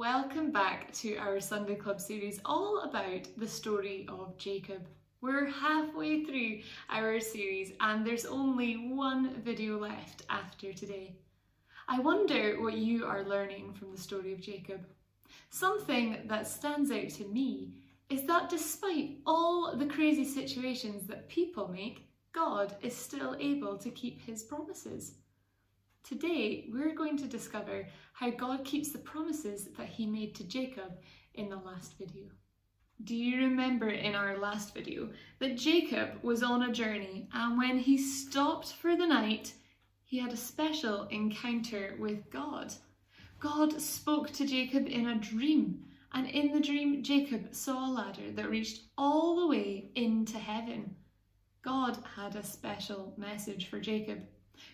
welcome back to our Sunday Club series all about the story of Jacob. We're halfway through our series and there's only one video left after today. I wonder what you are learning from the story of Jacob. Something that stands out to me is that despite all the crazy situations that people make, God is still able to keep his promises. Today, we're going to discover how God keeps the promises that he made to Jacob in the last video. Do you remember in our last video that Jacob was on a journey, and when he stopped for the night, he had a special encounter with God? God spoke to Jacob in a dream, and in the dream, Jacob saw a ladder that reached all the way into heaven. God had a special message for Jacob.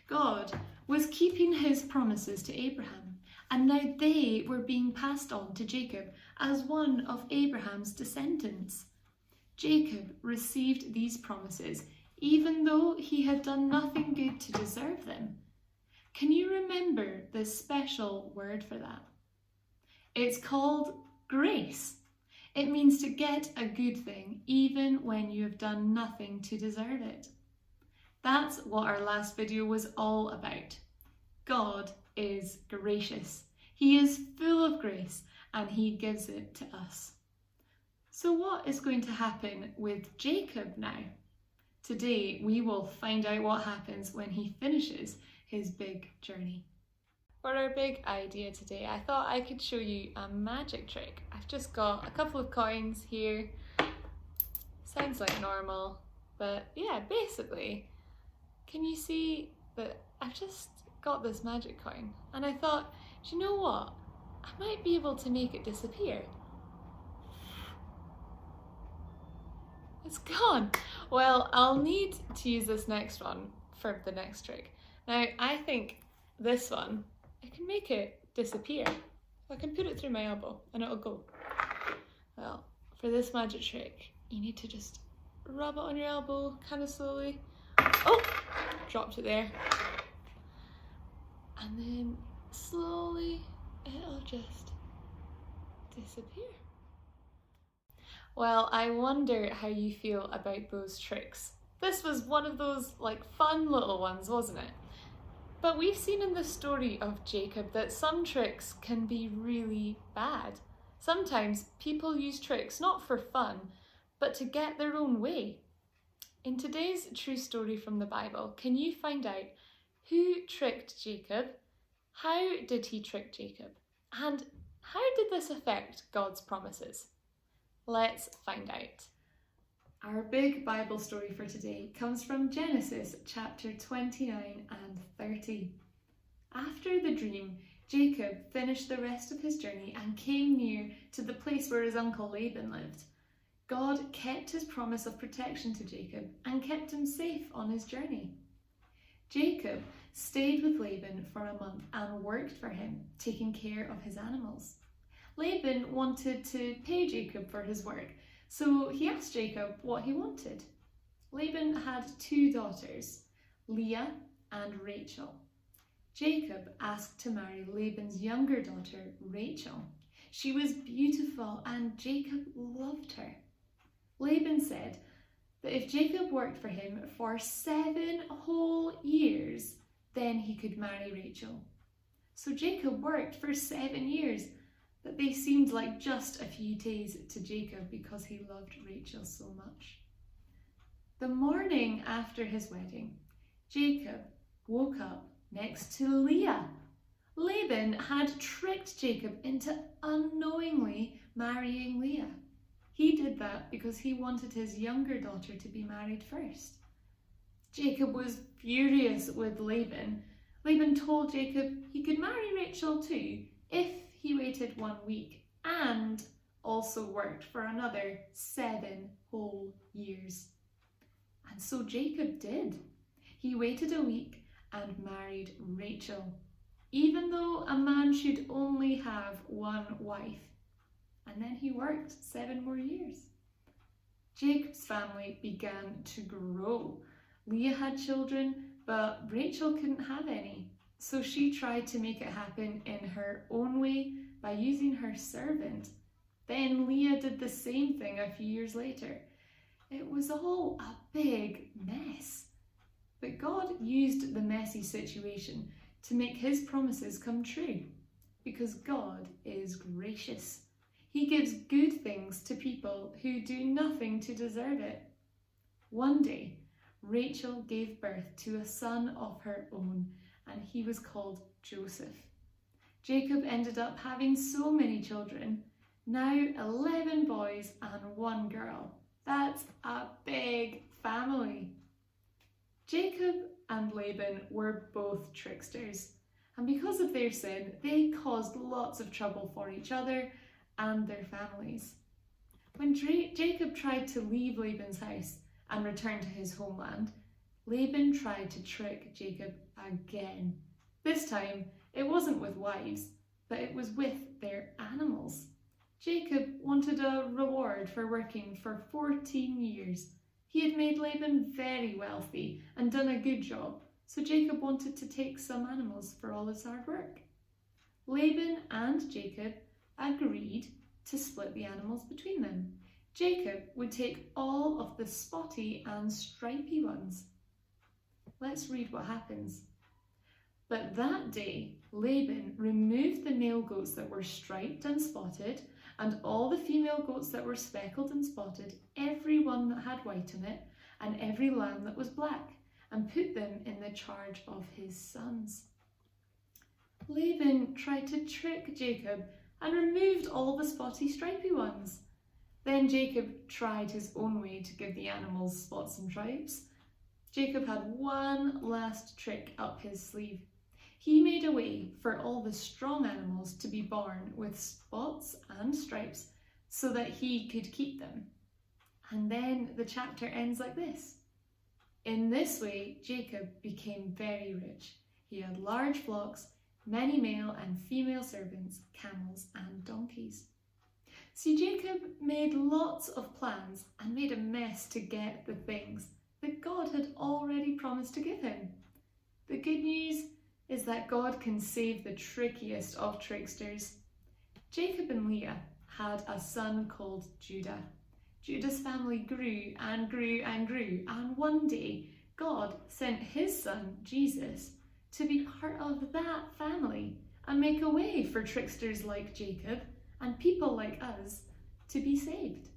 God was keeping his promises to Abraham, and now they were being passed on to Jacob as one of Abraham's descendants. Jacob received these promises even though he had done nothing good to deserve them. Can you remember the special word for that? It's called grace. It means to get a good thing even when you have done nothing to deserve it. That's what our last video was all about. God is gracious. He is full of grace and he gives it to us. So what is going to happen with Jacob now? Today we will find out what happens when he finishes his big journey. For our big idea today, I thought I could show you a magic trick. I've just got a couple of coins here. Sounds like normal, but yeah, basically, can you see that I've just got this magic coin? And I thought, do you know what? I might be able to make it disappear. It's gone. Well, I'll need to use this next one for the next trick. Now, I think this one, I can make it disappear. I can put it through my elbow and it'll go. Well, for this magic trick, you need to just rub it on your elbow kind of slowly. Oh, dropped it there. And then slowly it'll just disappear. Well, I wonder how you feel about those tricks. This was one of those fun little ones, wasn't it? But we've seen in the story of Jacob that some tricks can be really bad. Sometimes people use tricks not for fun, but to get their own way. In today's true story from the Bible, can you find out who tricked Jacob? How did he trick Jacob? And how did this affect God's promises? Let's find out. Our big Bible story for today comes from Genesis chapter 29 and 30. After the dream, Jacob finished the rest of his journey and came near to the place where his uncle Laban lived. God kept his promise of protection to Jacob and kept him safe on his journey. Jacob stayed with Laban for a month and worked for him, taking care of his animals. Laban wanted to pay Jacob for his work, so he asked Jacob what he wanted. Laban had two daughters, Leah and Rachel. Jacob asked to marry Laban's younger daughter, Rachel. She was beautiful and Jacob loved her. Laban said that if Jacob worked for him for 7 whole years, then he could marry Rachel. So Jacob worked for 7 years, but they seemed like just a few days to Jacob because he loved Rachel so much. The morning after his wedding, Jacob woke up next to Leah. Laban had tricked Jacob into unknowingly marrying Leah. He did that because he wanted his younger daughter to be married first. Jacob was furious with Laban. Laban told Jacob he could marry Rachel too if he waited 1 week and also worked for another 7 whole years. And so Jacob did. He waited a week and married Rachel, even though a man should only have 1 wife. And then he worked 7 more years. Jacob's family began to grow. Leah had children, but Rachel couldn't have any. So she tried to make it happen in her own way by using her servant. Then Leah did the same thing a few years later. It was all a big mess. But God used the messy situation to make his promises come true, because God is gracious. He gives good things to people who do nothing to deserve it. One day, Rachel gave birth to a son of her own, and he was called Joseph. Jacob ended up having so many children, now 11 boys and 1 girl. That's a big family. Jacob and Laban were both tricksters, and because of their sin, they caused lots of trouble for each other and their families. When Jacob tried to leave Laban's house and return to his homeland, Laban tried to trick Jacob again. This time, it wasn't with wives, but it was with their animals. Jacob wanted a reward for working for 14 years. He had made Laban very wealthy and done a good job, so Jacob wanted to take some animals for all his hard work. Laban and Jacob agreed to split the animals between them. Jacob would take all of the spotty and stripy ones. Let's read what happens. But that day, Laban removed the male goats that were striped and spotted, and all the female goats that were speckled and spotted, every one that had white on it, and every lamb that was black, and put them in the charge of his sons. Laban tried to trick Jacob and removed all the spotty, stripy ones. Then Jacob tried his own way to give the animals spots and stripes. Jacob had one last trick up his sleeve. He made a way for all the strong animals to be born with spots and stripes so that he could keep them. And then the chapter ends like this. In this way, Jacob became very rich. He had large flocks, many male and female servants, camels and donkeys. See, Jacob made lots of plans and made a mess to get the things that God had already promised to give him. The good news is that God can save the trickiest of tricksters. Jacob and Leah had a son called Judah. Judah's family grew and grew and grew, and one day God sent his son, Jesus, to be part of that family and make a way for tricksters like Jacob and people like us to be saved.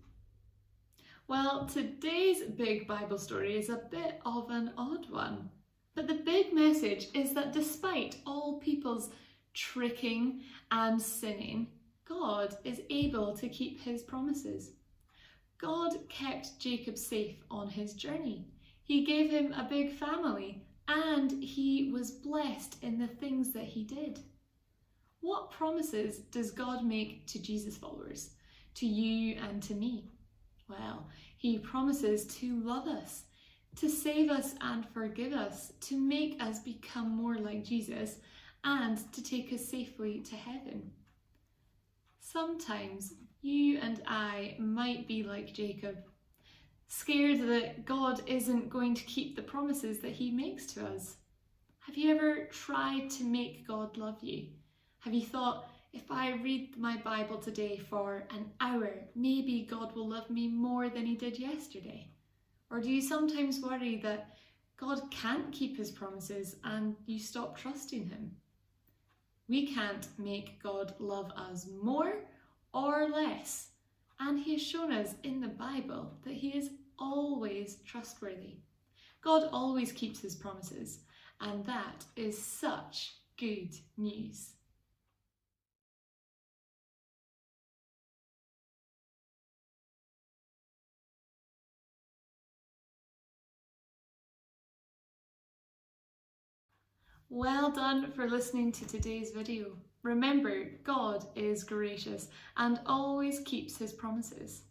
Well, today's big Bible story is a bit of an odd one. But the big message is that despite all people's tricking and sinning, God is able to keep his promises. God kept Jacob safe on his journey. He gave him a big family and he was blessed in the things that he did. What promises does God make to Jesus followers, to you and to me? Well, he promises to love us, to save us and forgive us, to make us become more like Jesus, and to take us safely to heaven. Sometimes you and I might be like Jacob, scared that God isn't going to keep the promises that he makes to us. Have you ever tried to make God love you? Have you thought, if I read my Bible today for an hour, maybe God will love me more than he did yesterday? Or do you sometimes worry that God can't keep his promises and you stop trusting him? We can't make God love us more or less. And he has shown us in the Bible that he is always trustworthy. God always keeps his promises, and that is such good news. Well done for listening to today's video. Remember, God is gracious and always keeps his promises.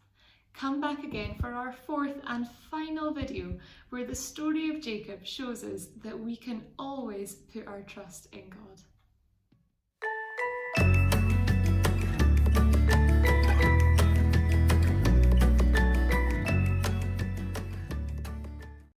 Come back again for our fourth and final video where the story of Jacob shows us that we can always put our trust in God.